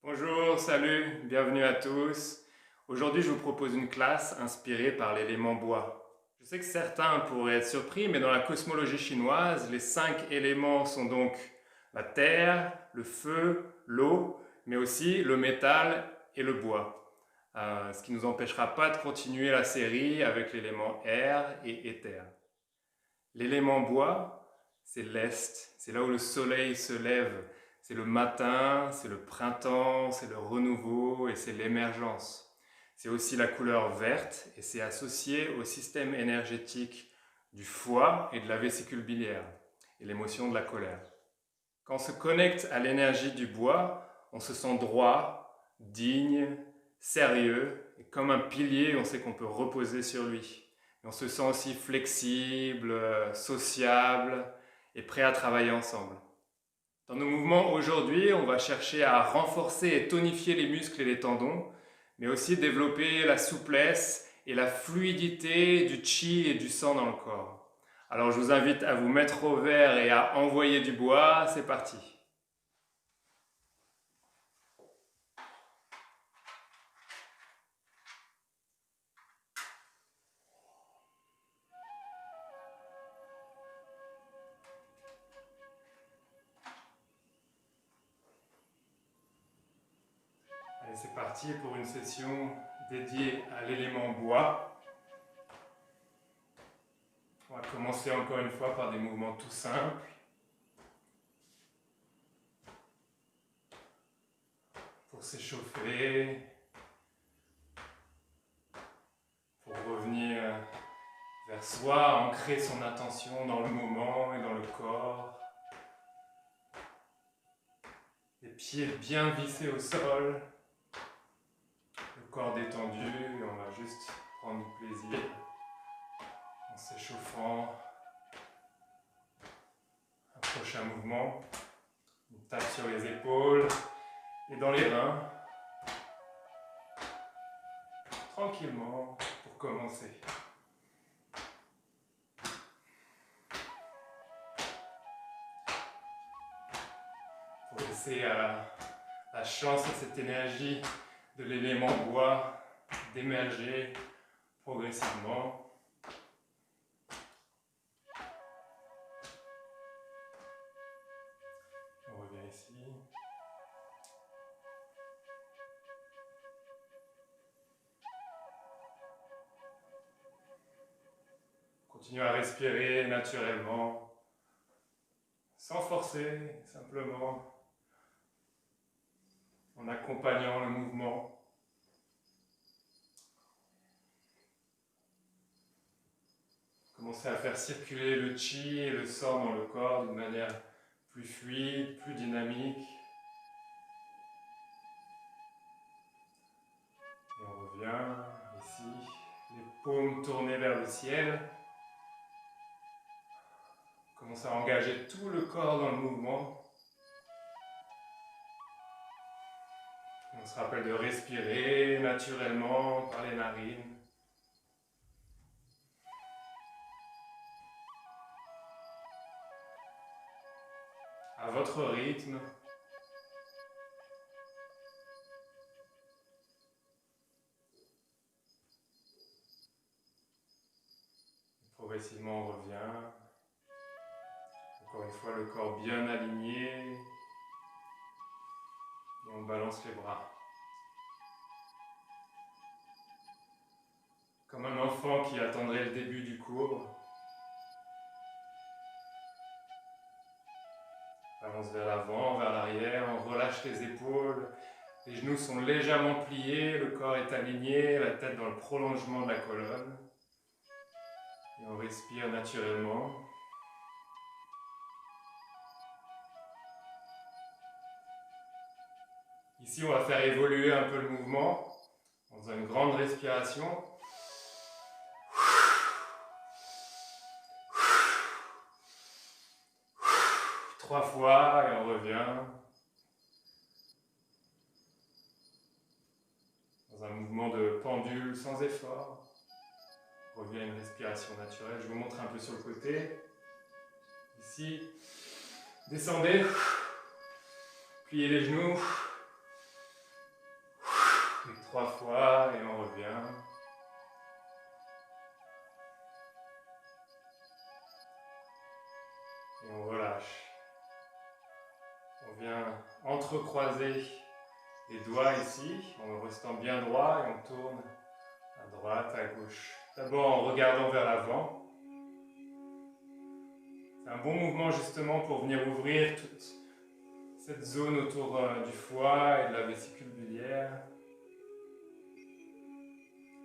Bonjour, salut, bienvenue à tous. Aujourd'hui, je vous propose une classe inspirée par l'élément bois. Je sais que certains pourraient être surpris, mais dans la cosmologie chinoise, les 5 éléments sont donc la terre, le feu, l'eau, mais aussi le métal et le bois. Ce qui ne nous empêchera pas de continuer la série avec l'élément air et éther. L'élément bois, c'est l'est, c'est là où le soleil se lève. C'est le matin, c'est le printemps, c'est le renouveau et c'est l'émergence. C'est aussi la couleur verte et c'est associé au système énergétique du foie et de la vésicule biliaire et l'émotion de la colère. Quand on se connecte à l'énergie du bois, on se sent droit, digne, sérieux et comme un pilier, on sait qu'on peut reposer sur lui. Et on se sent aussi flexible, sociable et prêt à travailler ensemble. Dans nos mouvements aujourd'hui, on va chercher à renforcer et tonifier les muscles et les tendons, mais aussi développer la souplesse et la fluidité du chi et du sang dans le corps. Alors je vous invite à vous mettre au vert et à envoyer du bois, c'est parti. Allez, c'est parti pour une session dédiée à l'élément bois. On va commencer encore une fois par des mouvements tout simples. Pour s'échauffer, pour revenir vers soi, ancrer son attention dans le moment et dans le corps. Les pieds bien vissés au sol, le corps détendu, et on va juste prendre du plaisir en s'échauffant. Un prochain mouvement, une tape sur les épaules et dans les reins, tranquillement pour commencer. Pour laisser la chance à cette énergie de l'élément bois d'émerger progressivement. On revient ici. Continue à respirer naturellement, sans forcer, simplement en accompagnant le mouvement. Commencez à faire circuler le chi et le sang dans le corps d'une manière plus fluide, plus dynamique. Et on revient ici, les paumes tournées vers le ciel. Commencez à engager tout le corps dans le mouvement. On se rappelle de respirer naturellement par les narines. À votre rythme. Progressivement, on revient. Encore une fois, le corps bien aligné. Et on balance les bras. Comme un enfant qui attendrait le début du cours. On avance vers l'avant, vers l'arrière, on relâche les épaules. Les genoux sont légèrement pliés, le corps est aligné, la tête dans le prolongement de la colonne. Et on respire naturellement. Ici, on va faire évoluer un peu le mouvement en faisant une grande respiration. 3 fois et on revient. Dans un mouvement de pendule sans effort. On revient à une respiration naturelle. Je vous montre un peu sur le côté. Ici, descendez. Pliez les genoux. 3 fois et on revient. Et on relâche. On vient entrecroiser les doigts ici, en restant bien droit, et on tourne à droite, à gauche. D'abord en regardant vers l'avant. C'est un bon mouvement justement pour venir ouvrir toute cette zone autour du foie et de la vésicule biliaire.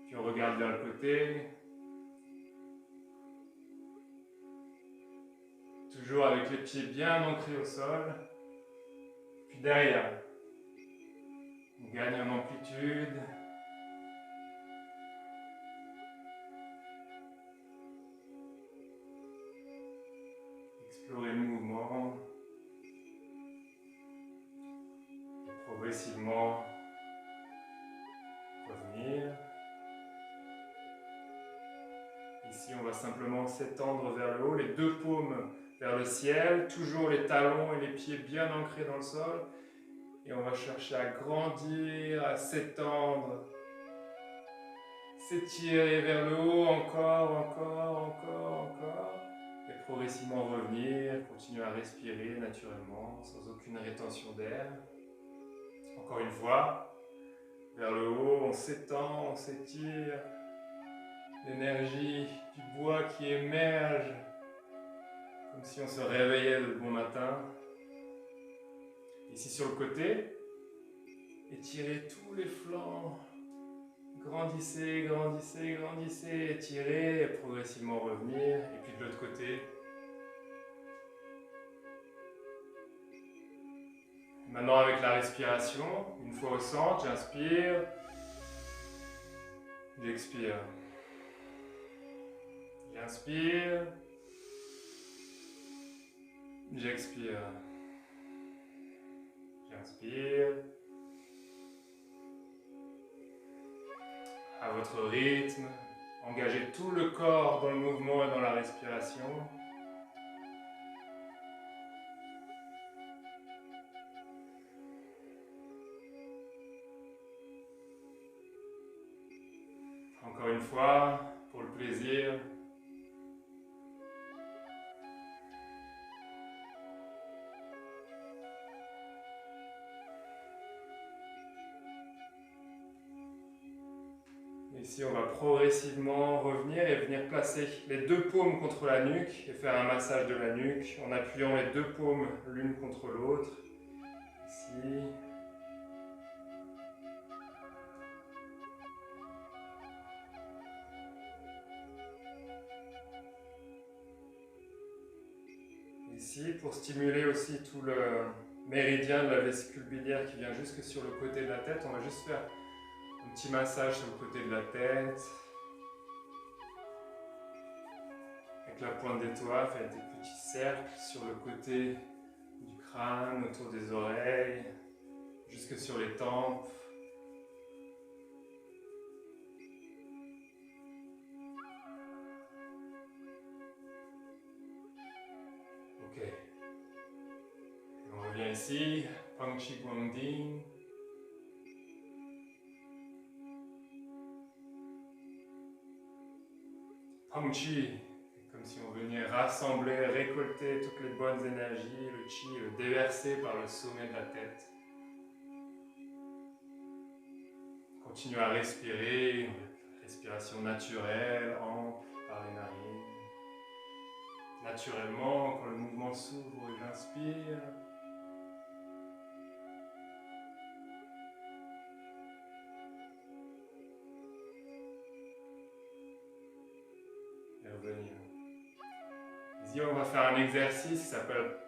Puis on regarde vers le côté. Toujours avec les pieds bien ancrés au sol. Puis derrière, on gagne en amplitude. Explorer le mouvement. Et progressivement revenir. Ici, on va simplement s'étendre vers le haut, les deux paumes vers le ciel, toujours les talons et les pieds bien ancrés dans le sol. Et on va chercher à grandir, à s'étendre, s'étirer vers le haut, encore. Et progressivement revenir, continuer à respirer naturellement, sans aucune rétention d'air. Encore une fois, vers le haut, on s'étend, on s'étire. L'énergie du bois qui émerge, comme si on se réveillait le bon matin. Ici sur le côté, étirez tous les flancs. Grandissez, étirez et progressivement revenir. Et puis de l'autre côté. Maintenant avec la respiration, une fois au centre, j'inspire, j'expire. J'inspire, j'expire. J'inspire. À votre rythme, engagez tout le corps dans le mouvement et dans la respiration. Encore une fois, pour le plaisir. Ici, on va progressivement revenir et venir placer les deux paumes contre la nuque et faire un massage de la nuque en appuyant les deux paumes l'une contre l'autre. Ici. Ici, pour stimuler aussi tout le méridien de la vésicule biliaire qui vient jusque sur le côté de la tête, on va juste faire un petit massage sur le côté de la tête. Avec la pointe des doigts, faites des petits cercles sur le côté du crâne, autour des oreilles, jusque sur les tempes. Ok. Et on revient ici, Pang Chi Guang Ding. Pang Chi, comme si on venait rassembler, récolter toutes les bonnes énergies, le chi, le déverser par le sommet de la tête. Continuez à respirer, respiration naturelle, ample par les narines. Naturellement, quand le mouvement s'ouvre, j'inspire. Et revenir. Ici, on va faire un exercice qui s'appelle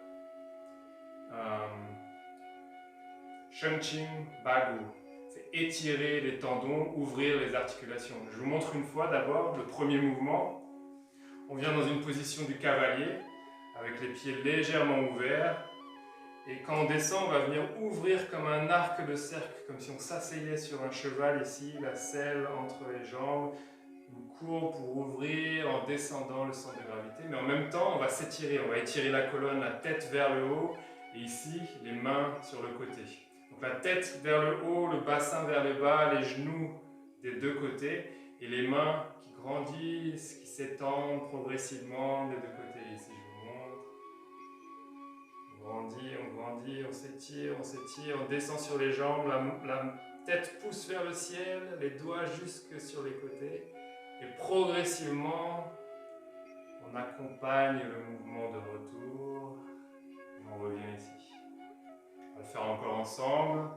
Shengqing Bagu. C'est étirer les tendons, ouvrir les articulations. Je vous montre une fois d'abord le premier mouvement. On vient dans une position du cavalier, avec les pieds légèrement ouverts. Et quand on descend, on va venir ouvrir comme un arc de cercle, comme si on s'asseyait sur un cheval ici, la selle entre les jambes. Une courbe pour ouvrir en descendant le centre de gravité. Mais en même temps, on va s'étirer, on va étirer la colonne, la tête vers le haut. Et ici, les mains sur le côté. Donc la tête vers le haut, le bassin vers le bas, les genoux des deux côtés et les mains qui grandissent, qui s'étendent progressivement des deux côtés. Ici, je vous montre. On grandit, on s'étire, on descend sur les jambes, la tête pousse vers le ciel, les doigts jusque sur les côtés. Et progressivement, on accompagne le mouvement de retour. Et on revient ici. On va le faire encore ensemble.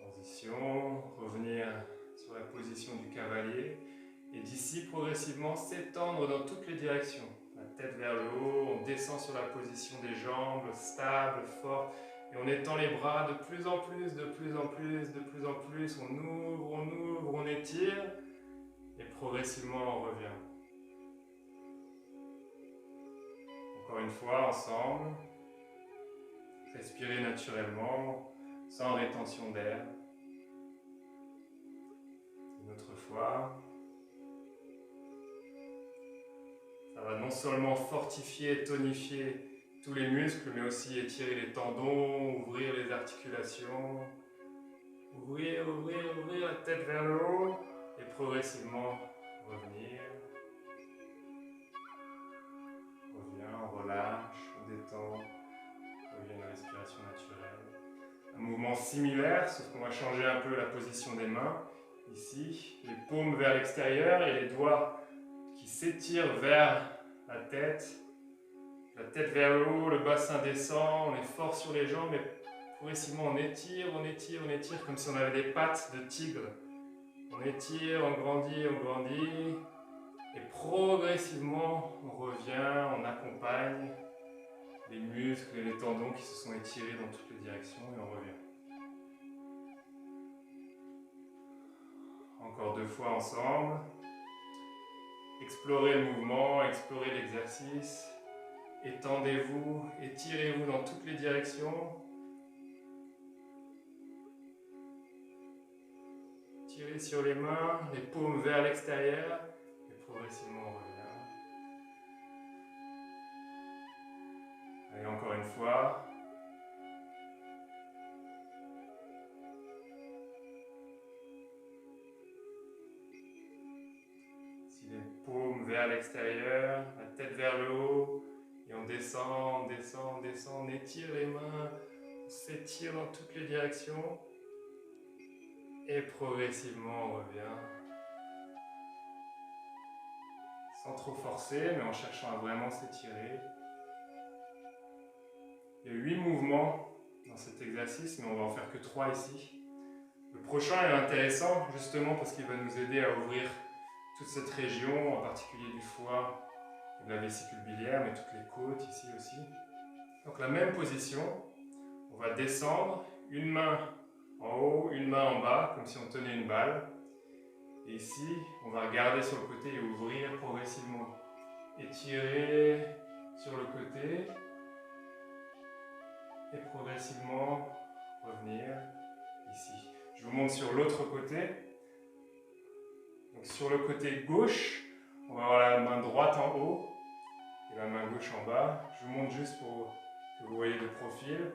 Transition, revenir sur la position du cavalier. Et d'ici, progressivement, s'étendre dans toutes les directions. La tête vers le haut, on descend sur la position des jambes, stable, forte. Et on étend les bras de plus en plus, de plus en plus, de plus en plus. On ouvre, on étire. Et progressivement, on revient. Encore une fois, ensemble. Respirez naturellement, sans rétention d'air. Une autre fois. Ça va non seulement fortifier, tonifier tous les muscles, mais aussi étirer les tendons, ouvrir les articulations. Ouvrir la tête vers le haut et progressivement revenir. Revient, on relâche, on détend, revient à la respiration naturelle. Un mouvement similaire, sauf qu'on va changer un peu la position des mains. Ici, les paumes vers l'extérieur et les doigts qui s'étirent vers la tête vers le haut, le bassin descend, on est fort sur les jambes, mais progressivement on étire, comme si on avait des pattes de tigre. On étire, on grandit, et progressivement on revient, on accompagne les muscles et les tendons qui se sont étirés dans toutes les directions et on revient. Encore 2 fois ensemble. Explorez le mouvement, explorez l'exercice. Étendez-vous, étirez-vous dans toutes les directions. Tirez sur les mains, les paumes vers l'extérieur et progressivement on revient. Allez, encore une fois. Ici les paumes vers l'extérieur, la tête vers le haut. Et on descend, on étire les mains, on s'étire dans toutes les directions. Et progressivement, on revient. Sans trop forcer, mais en cherchant à vraiment s'étirer. Il y a 8 mouvements dans cet exercice, mais on va en faire que 3 ici. Le prochain est intéressant, justement, parce qu'il va nous aider à ouvrir toute cette région, en particulier du foie, de la vésicule biliaire, mais toutes les côtes ici aussi. Donc la même position, on va descendre, une main en haut, une main en bas, comme si on tenait une balle. Et ici, on va regarder sur le côté et ouvrir progressivement. Étirer sur le côté et progressivement revenir ici. Je vous montre sur l'autre côté. Donc sur le côté gauche, on va avoir la main droite en haut et la main gauche en bas. Je vous montre juste pour que vous voyez de profil.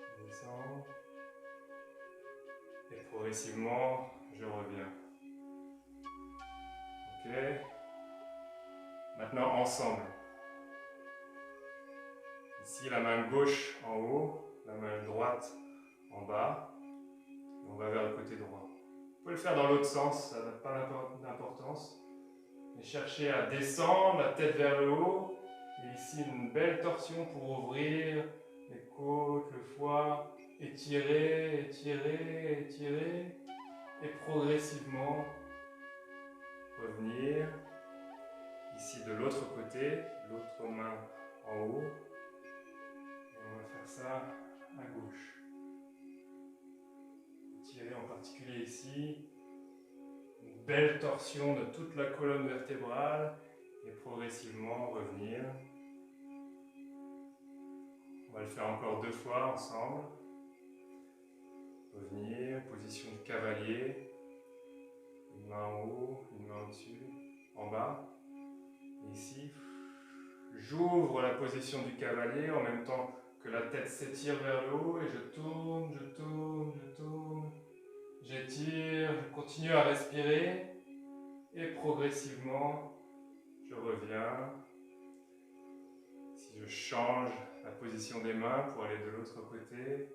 Je descends. Et progressivement, je reviens. Ok. Maintenant, ensemble. Ici, la main gauche en haut, la main droite en bas. Et on va vers le côté droit. Vous pouvez le faire dans l'autre sens, ça n'a pas d'importance. Mais cherchez à descendre, la tête vers le haut. Et ici, une belle torsion pour ouvrir les côtes, le foie. Étirer. Et progressivement revenir. Ici, de l'autre côté, l'autre main en haut. Et on va faire ça à gauche. Étirer en particulier ici. Une belle torsion de toute la colonne vertébrale et progressivement revenir. On va le faire encore 2 fois ensemble. Revenir, position du cavalier. Une main en haut, une main au-dessus, en bas. Et ici, j'ouvre la position du cavalier en même temps que la tête s'étire vers le haut et je tourne, je tourne, je tourne. J'étire, je continue à respirer et progressivement, je reviens. Si je change la position des mains pour aller de l'autre côté.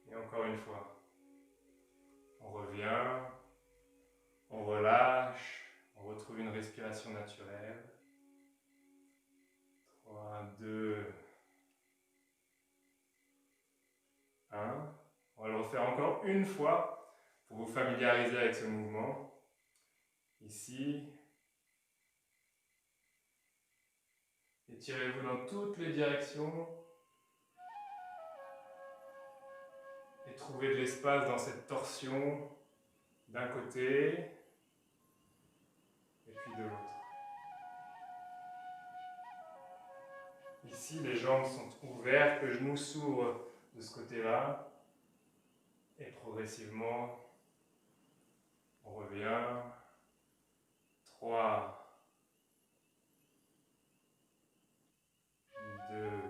Et encore une fois, on revient, on relâche, on retrouve une respiration naturelle. 3, 2, 1. On va le refaire encore une fois pour vous familiariser avec ce mouvement. Ici. Étirez-vous dans toutes les directions. Et trouvez de l'espace dans cette torsion d'un côté et puis de l'autre. Ici, les jambes sont ouvertes, le genou s'ouvre de ce côté-là. Et progressivement, on revient. 3, 2,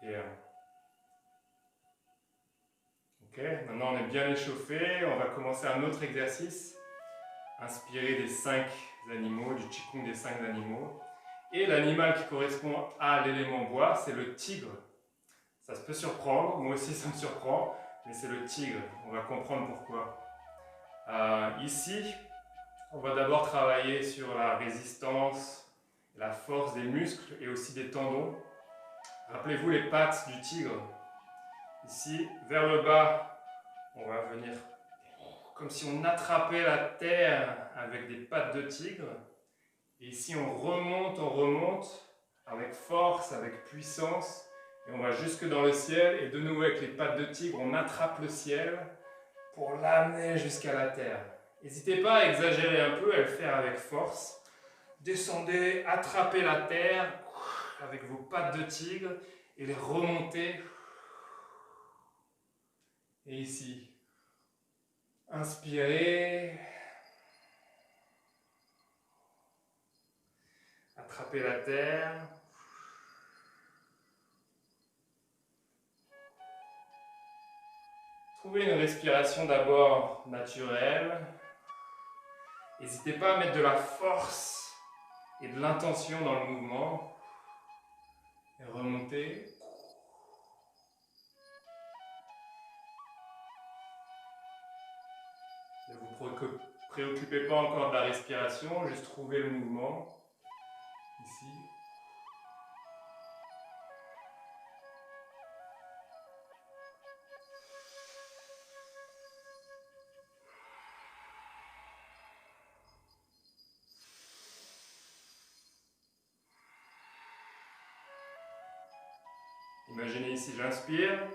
et 1. Ok, maintenant on est bien échauffé, on va commencer un autre exercice. Inspiré des 5 animaux, du Qigong des 5 animaux. Et l'animal qui correspond à l'élément bois, c'est le tigre. Ça se peut surprendre, moi aussi ça me surprend, mais c'est le tigre. On va comprendre pourquoi. Ici, on va d'abord travailler sur la résistance, la force des muscles et aussi des tendons. Rappelez-vous les pattes du tigre. Ici, vers le bas, on va venir comme si on attrapait la terre avec des pattes de tigre. Et ici, on remonte avec force, avec puissance. Et on va jusque dans le ciel. Et de nouveau, avec les pattes de tigre, on attrape le ciel pour l'amener jusqu'à la terre. N'hésitez pas à exagérer un peu, à le faire avec force. Descendez, attrapez la terre avec vos pattes de tigre et les remontez. Et ici, inspirez. Attrapez la terre. Trouvez une respiration d'abord naturelle. N'hésitez pas à mettre de la force et de l'intention dans le mouvement. Et remontez. Ne vous préoccupez pas encore de la respiration, juste trouvez le mouvement. Ici. Imaginez ici, j'inspire.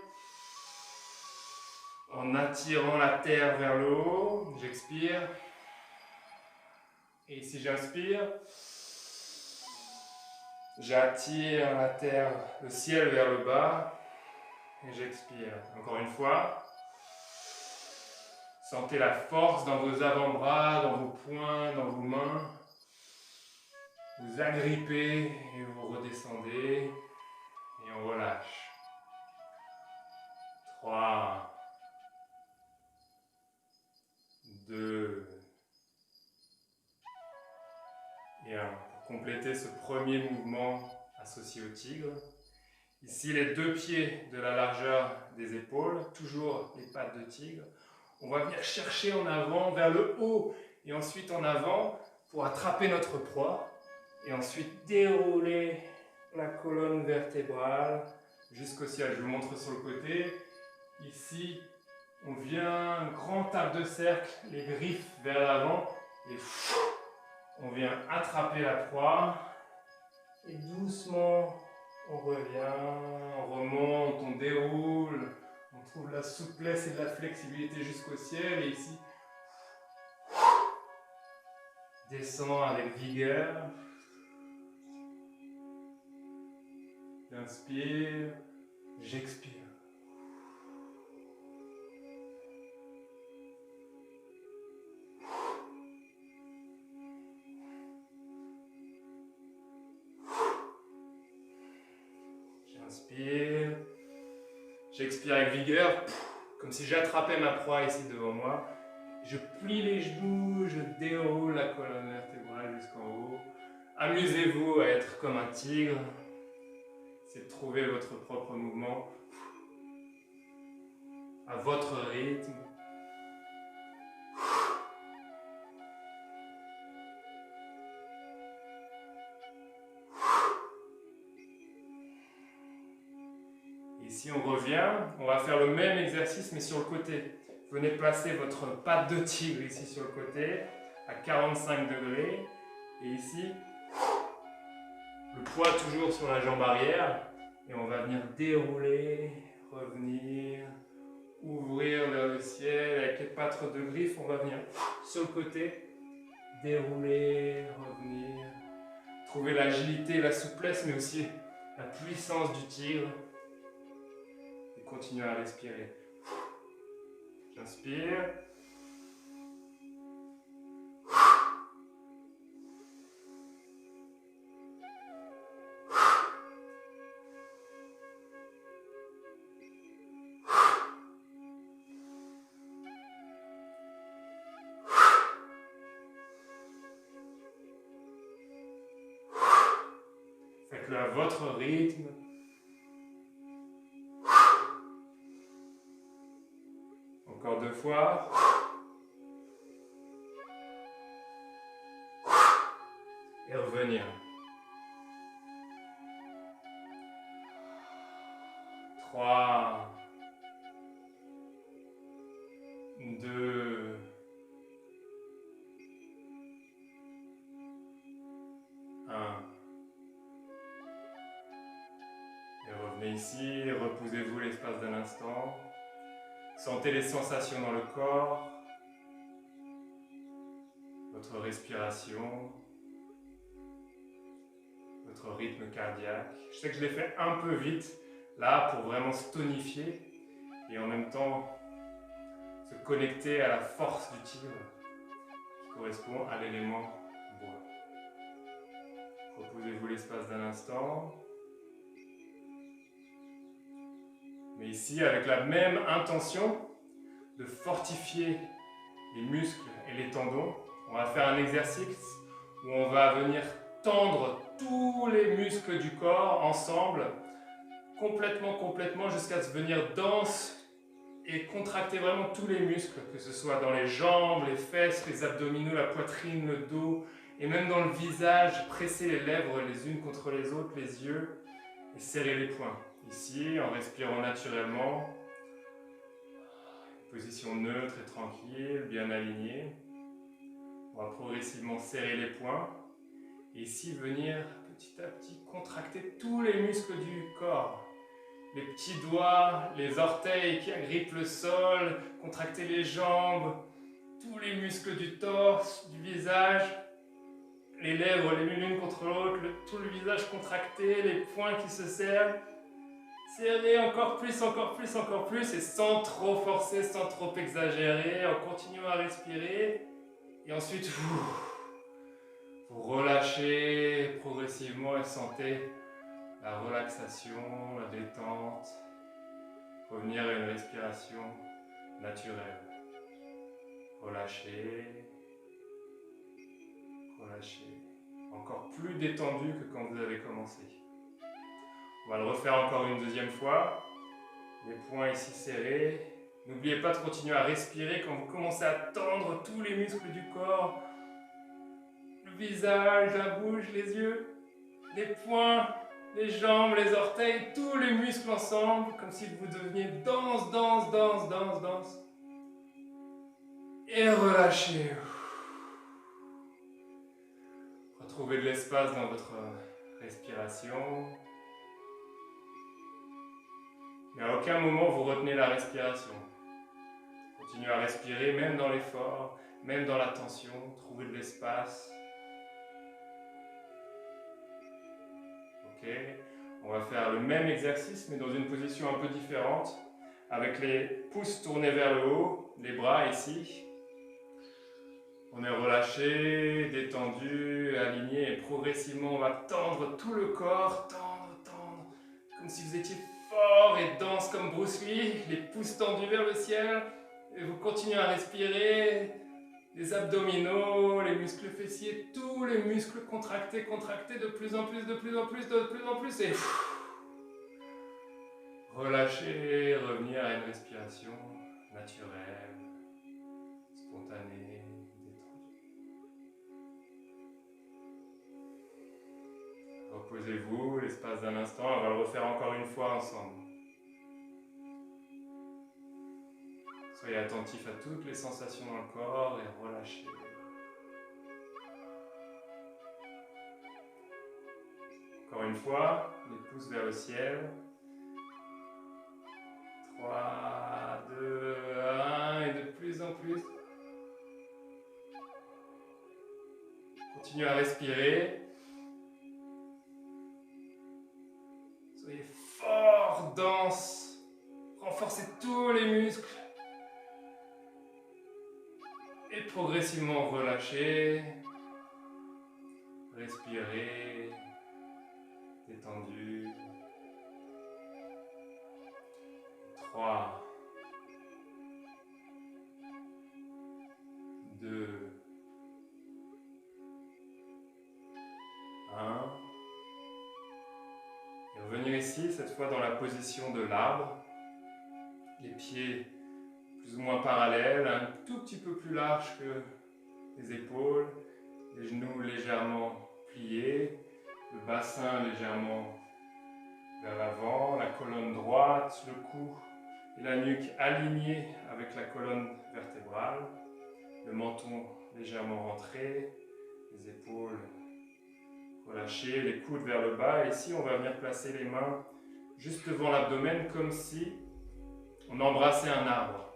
En attirant la terre vers le haut, j'expire. Et ici, j'inspire. J'attire la terre, le ciel vers le bas. Et j'expire. Encore une fois. Sentez la force dans vos avant-bras, dans vos poings, dans vos mains. Vous agrippez et vous redescendez. Et on relâche. 3, 2, et 1. Pour compléter ce premier mouvement associé au tigre. Ici, les 2 pieds de la largeur des épaules, toujours les pattes de tigre. On va venir chercher en avant, vers le haut, et ensuite en avant, pour attraper notre proie. Et ensuite dérouler la colonne vertébrale jusqu'au ciel. Je vous montre sur le côté. Ici, on vient, un grand arc de cercle, les griffes vers l'avant, et on vient attraper la proie. Et doucement, on revient, on remonte, on déroule, on trouve la souplesse et de la flexibilité jusqu'au ciel. Et ici, descend avec vigueur. J'inspire, j'expire. J'inspire. J'expire avec vigueur, comme si j'attrapais ma proie ici devant moi. Je plie les genoux, je déroule la colonne vertébrale jusqu'en haut. Amusez-vous à être comme un tigre. C'est de trouver votre propre mouvement à votre rythme. Ici on revient, on va faire le même exercice mais sur le côté. Venez placer votre patte de tigre ici sur le côté, à 45 degrés. Et ici, le poids toujours sur la jambe arrière. Et on va venir dérouler, revenir, ouvrir vers le ciel. Avec les pattes de griffes, on va venir sur le côté, dérouler, revenir. Trouver l'agilité, la souplesse, mais aussi la puissance du tigre. Et continuer à respirer. J'inspire. Faites-le à votre rythme. Encore 2 fois. Et revenir. 3, 2, 1. Et revenez ici, reposez-vous l'espace d'un instant. Sentez les sensations dans le corps, votre respiration, votre rythme cardiaque. Je sais que je l'ai fait un peu vite, là, pour vraiment se tonifier et en même temps se connecter à la force du tigre qui correspond à l'élément bois. Reposez-vous l'espace d'un instant. Mais ici, avec la même intention de fortifier les muscles et les tendons, on va faire un exercice où on va venir tendre tous les muscles du corps ensemble, complètement, jusqu'à se venir dense et contracter vraiment tous les muscles, que ce soit dans les jambes, les fesses, les abdominaux, la poitrine, le dos, et même dans le visage, presser les lèvres les unes contre les autres, les yeux, et serrer les poings. Ici, en respirant naturellement, position neutre et tranquille, bien alignée. On va progressivement serrer les poings. Et ici, venir petit à petit contracter tous les muscles du corps. Les petits doigts, les orteils qui agrippent le sol, contracter les jambes, tous les muscles du torse, du visage, les lèvres les l'une contre l'autre, tout le visage contracté, les poings qui se serrent. Serrer encore plus, et sans trop forcer, sans trop exagérer, en continuant à respirer. Et ensuite, vous relâchez progressivement et sentez la relaxation, la détente, revenir à une respiration naturelle. Relâchez, relâchez, encore plus détendu que quand vous avez commencé. On va le refaire encore une deuxième fois. Les poings ici serrés. N'oubliez pas de continuer à respirer quand vous commencez à tendre tous les muscles du corps. Le visage, la bouche, les yeux, les poings, les jambes, les orteils, tous les muscles ensemble, comme si vous deveniez dense. Et relâchez. Retrouvez de l'espace dans votre respiration. Mais à aucun moment vous retenez la respiration. Continuez à respirer, même dans l'effort, même dans la tension, trouvez de l'espace. Ok, on va faire le même exercice, mais dans une position un peu différente, avec les pouces tournés vers le haut, les bras ici. On est relâché, détendu, aligné, et progressivement on va tendre tout le corps, tendre, comme si vous étiez fort et dense comme Bruce Lee, les pouces tendus vers le ciel, et vous continuez à respirer, les abdominaux, les muscles fessiers, tous les muscles contractés, contractés de plus en plus, de plus en plus, de plus en plus, et relâchez, revenir à une respiration naturelle, spontanée, détendue. Reposez-vous l'espace d'un instant, on va le refaire encore une fois ensemble. Soyez attentif à toutes les sensations dans le corps et relâchez. Encore une fois, les pouces vers le ciel. 3, 2, 1, et de plus en plus. Continuez à respirer. Soyez fort, dense. Renforcez tous les muscles. Et progressivement relâchez. Respirez. Détendu. 3, 2, 1. Et revenir ici, cette fois dans la position de l'arbre. Les pieds plus ou moins parallèles, un tout petit peu plus large que les épaules, les genoux légèrement pliés, le bassin légèrement vers l'avant, la colonne droite, le cou et la nuque alignés avec la colonne vertébrale, le menton légèrement rentré, les épaules relâchées, les coudes vers le bas. Et ici, on va venir placer les mains juste devant l'abdomen comme si on embrassait un arbre.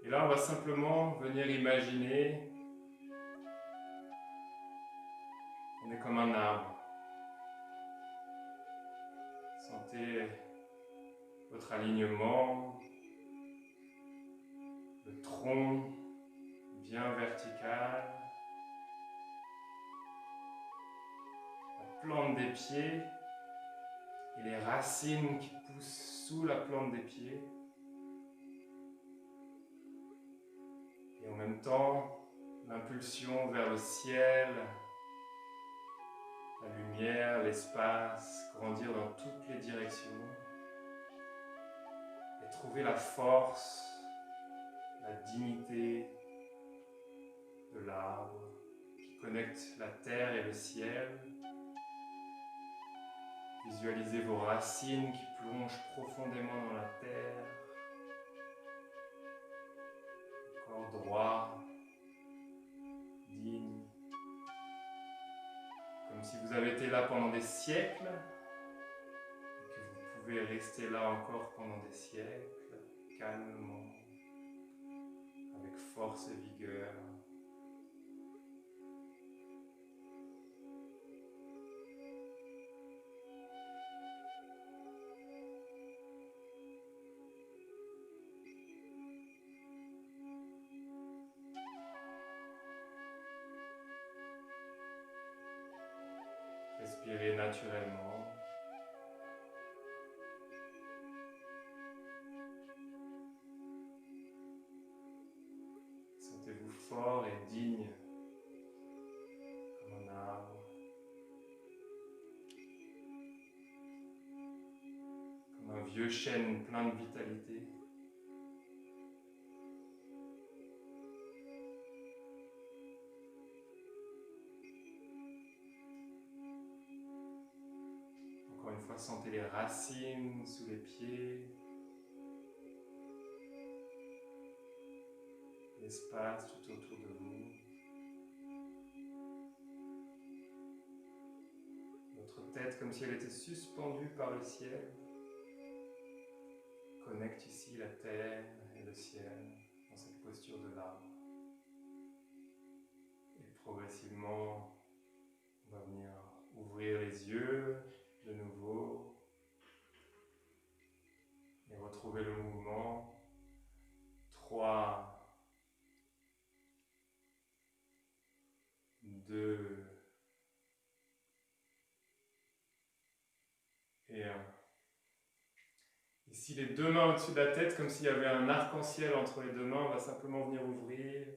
Et là, on va simplement venir imaginer qu'on est comme un arbre. Sentez votre alignement, le tronc bien vertical, la plante des pieds et les racines qui poussent sous la plante des pieds. Et en même temps, l'impulsion vers le ciel, la lumière, l'espace, grandir dans toutes les directions et trouver la force, la dignité de l'arbre qui connecte la terre et le ciel. Visualisez vos racines qui plongent profondément dans la terre, le corps droit, digne, comme si vous avez été là pendant des siècles et que vous pouvez rester là encore pendant des siècles, calmement, avec force et vigueur. Respirez naturellement. Sentez-vous fort et digne comme un arbre, comme un vieux chêne plein de vitalité. Encore une fois, sentez les racines sous les pieds, l'espace tout autour de vous. Votre tête comme si elle était suspendue par le ciel. Connecte ici la terre et le ciel dans cette posture de l'arbre. Et progressivement, on va venir ouvrir les yeux de nouveau et retrouver le mouvement. 3, 2, Et ici, les deux mains au-dessus de la tête, comme s'il y avait un arc-en-ciel entre les deux mains, on va simplement venir ouvrir,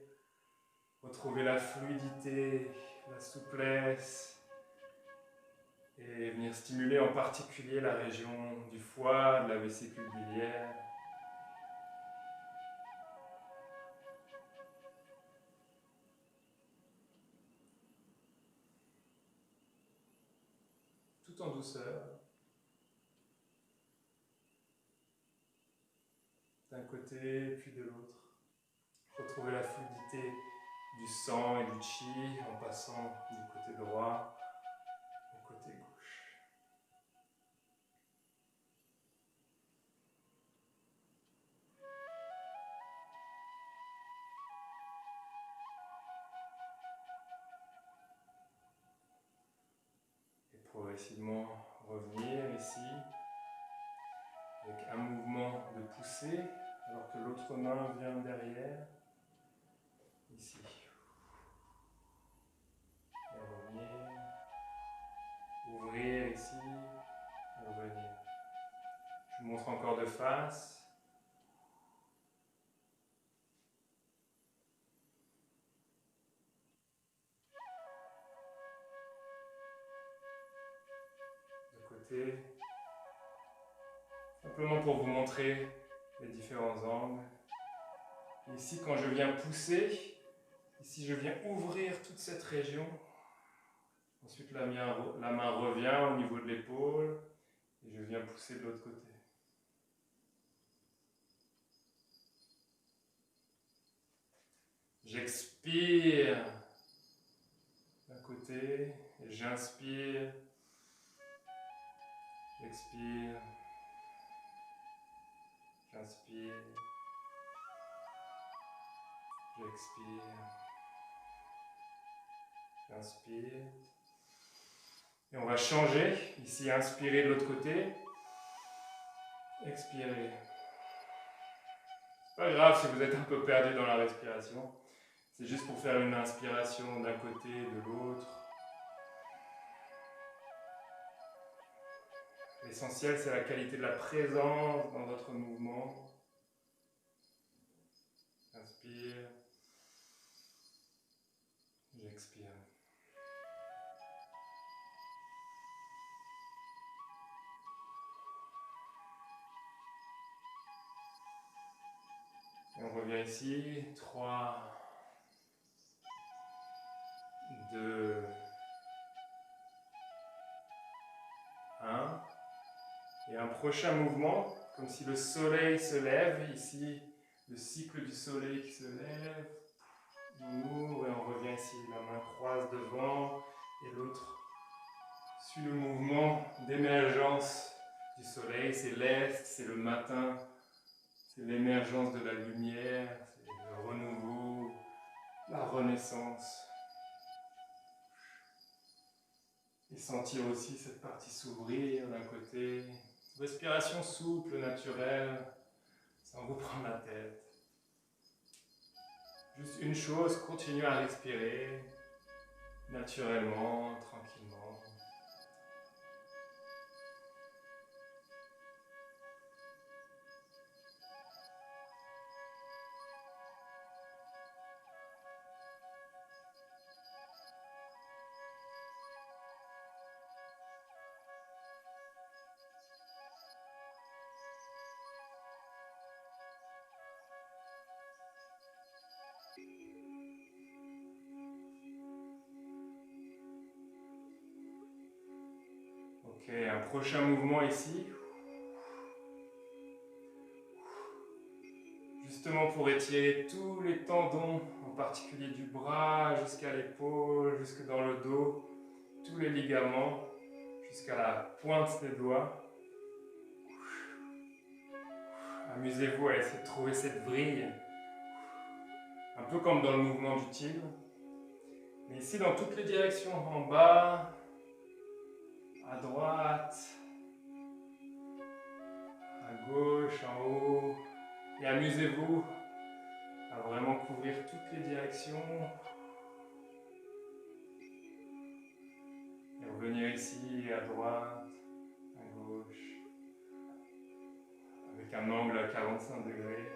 retrouver la fluidité, la souplesse, et venir stimuler en particulier la région du foie, de la vésicule biliaire. Tout en douceur. D'un côté puis de l'autre. Retrouver la fluidité du sang et du chi en passant du côté droit au côté gauche. Et progressivement revenir ici avec un mouvement de poussée alors que l'autre main vient derrière. Ici. Et revenir. Ouvrir ici. Et revenir. Je vous montre encore de face. De côté. Simplement pour vous montrer les différents angles. Et ici, quand je viens pousser, ici je viens ouvrir toute cette région. Ensuite, la main revient au niveau de l'épaule et je viens pousser de l'autre côté. J'expire d'un côté et j'inspire. J'expire. J'inspire. J'expire. J'inspire. Et on va changer. Ici, inspirer de l'autre côté. Expirer. C'est pas grave si vous êtes un peu perdu dans la respiration. C'est juste pour faire une inspiration d'un côté, de l'autre. L'essentiel, c'est la qualité de la présence dans votre mouvement. Inspire. J'expire. Et on revient ici. 3, 2, 1. Et un prochain mouvement, comme si le soleil se lève. Ici, le cycle du soleil qui se lève. On ouvre et on revient ici. La main croise devant et l'autre suit le mouvement d'émergence du soleil. C'est l'est, c'est le matin, c'est l'émergence de la lumière, c'est le renouveau, la renaissance. Et sentir aussi cette partie s'ouvrir d'un côté. Respiration souple, naturelle, sans vous prendre la tête. Juste une chose, continuez à respirer naturellement, tranquillement. Ok, un prochain mouvement ici. Justement pour étirer tous les tendons, en particulier du bras jusqu'à l'épaule, jusque dans le dos, tous les ligaments, jusqu'à la pointe des doigts. Amusez-vous à essayer de trouver cette vrille, un peu comme dans le mouvement du tigre. Mais ici, dans toutes les directions, en bas, à droite, à gauche, en haut. Et amusez-vous à vraiment couvrir toutes les directions. Et revenir ici, à droite, à gauche. avec un angle à 45 degrés.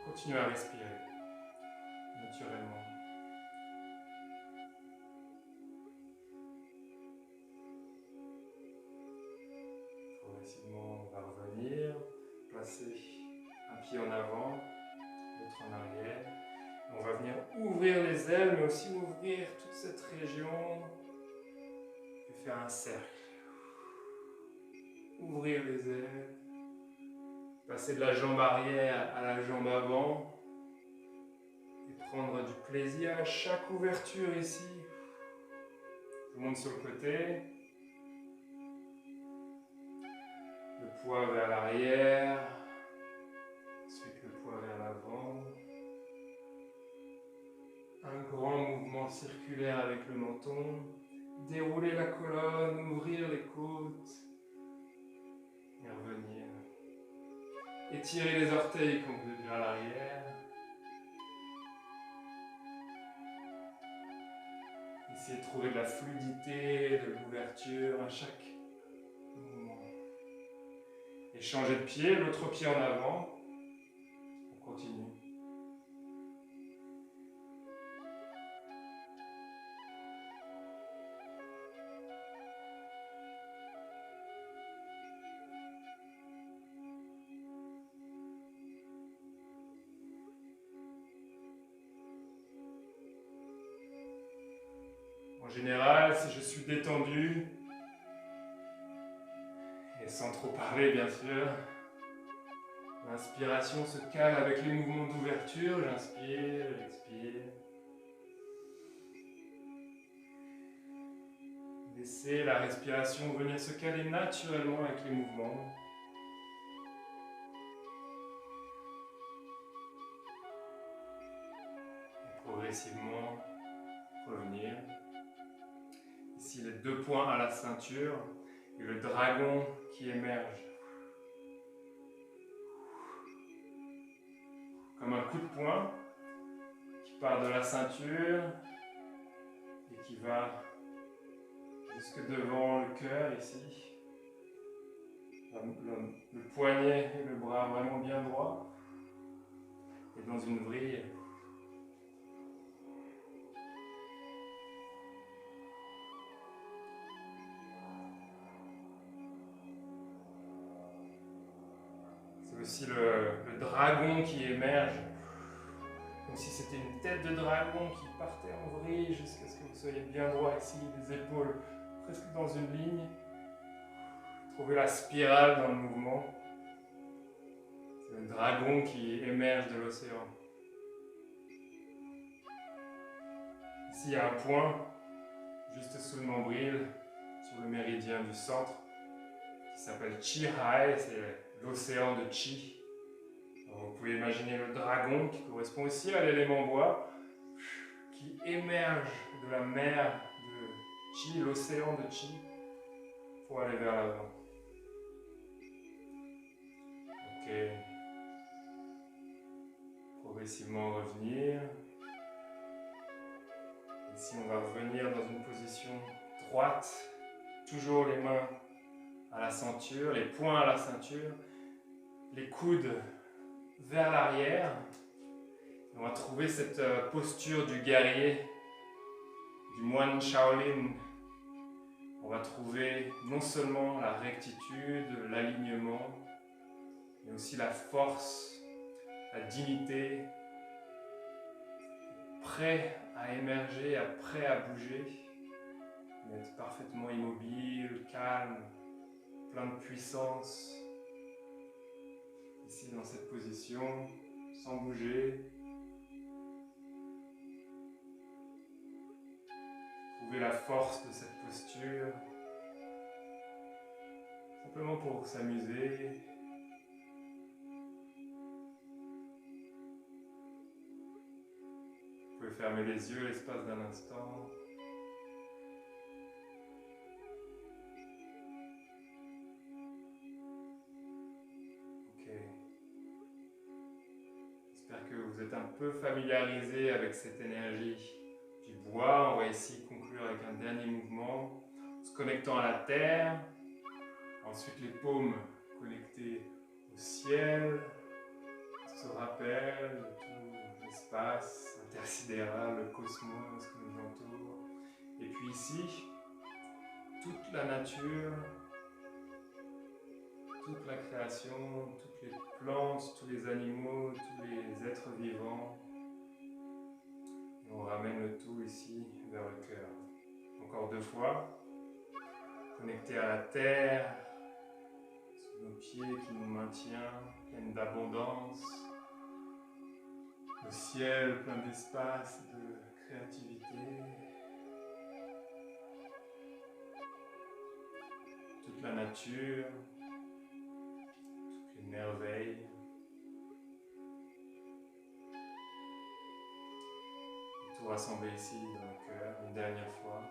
Continuez à respirer naturellement. Progressivement, on va revenir, placer un pied en avant, l'autre en arrière. On va venir ouvrir les ailes, mais aussi ouvrir toute cette région et faire un cercle. Ouvrir les ailes, passer de la jambe arrière à la jambe avant et prendre du plaisir à chaque ouverture ici. Je monte sur le côté, le poids vers l'arrière, ensuite le poids vers l'avant. Un grand mouvement circulaire avec le menton, dérouler la colonne, ouvrir les côtes et revenir. Étirer les orteils quand vous êtes vers l'arrière. Essayez de trouver de la fluidité, de l'ouverture à chaque mouvement. Et changez de pied, l'autre pied en avant. On continue. En général, si je suis détendu, et sans trop parler bien sûr, l'inspiration se cale avec les mouvements d'ouverture, j'inspire, j'expire. Laissez la respiration venir se caler naturellement avec les mouvements. Et progressivement revenir. Ici les deux points à la ceinture et le dragon qui émerge. Comme un coup de poing qui part de la ceinture et qui va jusque devant le cœur ici. Le poignet et le bras vraiment bien droit et dans une vrille. C'est aussi le dragon qui émerge, comme si c'était une tête de dragon qui partait en vrille jusqu'à ce que vous soyez bien droit ici, les épaules presque dans une ligne. Trouvez la spirale dans le mouvement. C'est le dragon qui émerge de l'océan. Ici, il y a un point juste sous le nombril, sur le méridien du centre, qui s'appelle Chi-Hai, c'est l'océan de Chi. Alors, vous pouvez imaginer le dragon qui correspond aussi à l'élément bois, qui émerge de la mer de Chi, l'océan de Chi, pour aller vers l'avant. Ok. Progressivement revenir. Ici, on va revenir dans une position droite, toujours les mains à la ceinture, les poings à la ceinture, les coudes vers l'arrière. On va trouver cette posture du guerrier, du moine Shaolin. On va trouver non seulement la rectitude, l'alignement, mais aussi la force, la dignité, prêt à émerger, prêt à bouger, mais être parfaitement immobile, calme, plein de puissance. Ici dans cette position, sans bouger. Trouvez la force de cette posture, simplement pour s'amuser. Vous pouvez fermer les yeux l'espace d'un instant. Ok. J'espère que vous êtes un peu familiarisé avec cette énergie du bois. On va ici conclure avec un dernier mouvement, se connectant à la terre. Ensuite les paumes connecter au ciel, on se rappelle de tout l'espace intersidéral, le cosmos qui nous entoure. Et puis ici, toute la nature, toute la création, toutes les plantes, tous les animaux, tous les êtres vivants. Et on ramène le tout ici vers le cœur. Encore 2 fois. Connecté à la terre, sous nos pieds qui nous maintient, pleine d'abondance. Le ciel plein d'espace, de créativité. Toute la nature, toutes les merveilles. Et tout rassemblé ici dans le cœur, une dernière fois.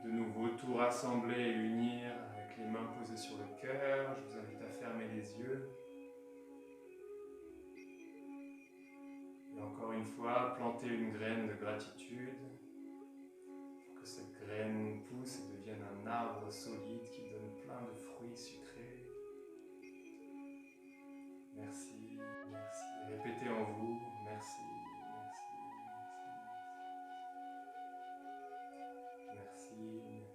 De nouveau, tout rassembler et unir avec les mains posées sur le cœur. Je vous invite à fermer les yeux. Et encore une fois, planter une graine de gratitude pour que cette graine pousse et devienne un arbre solide qui donne plein de fruits sucrés. Merci, merci. Répétez en vous, merci, merci, merci. Merci, merci.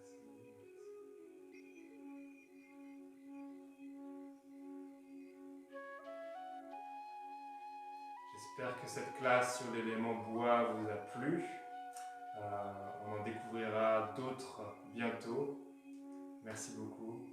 J'espère que cette classe sur l'élément bois vous a plu. On en découvrira d'autres bientôt. Merci beaucoup.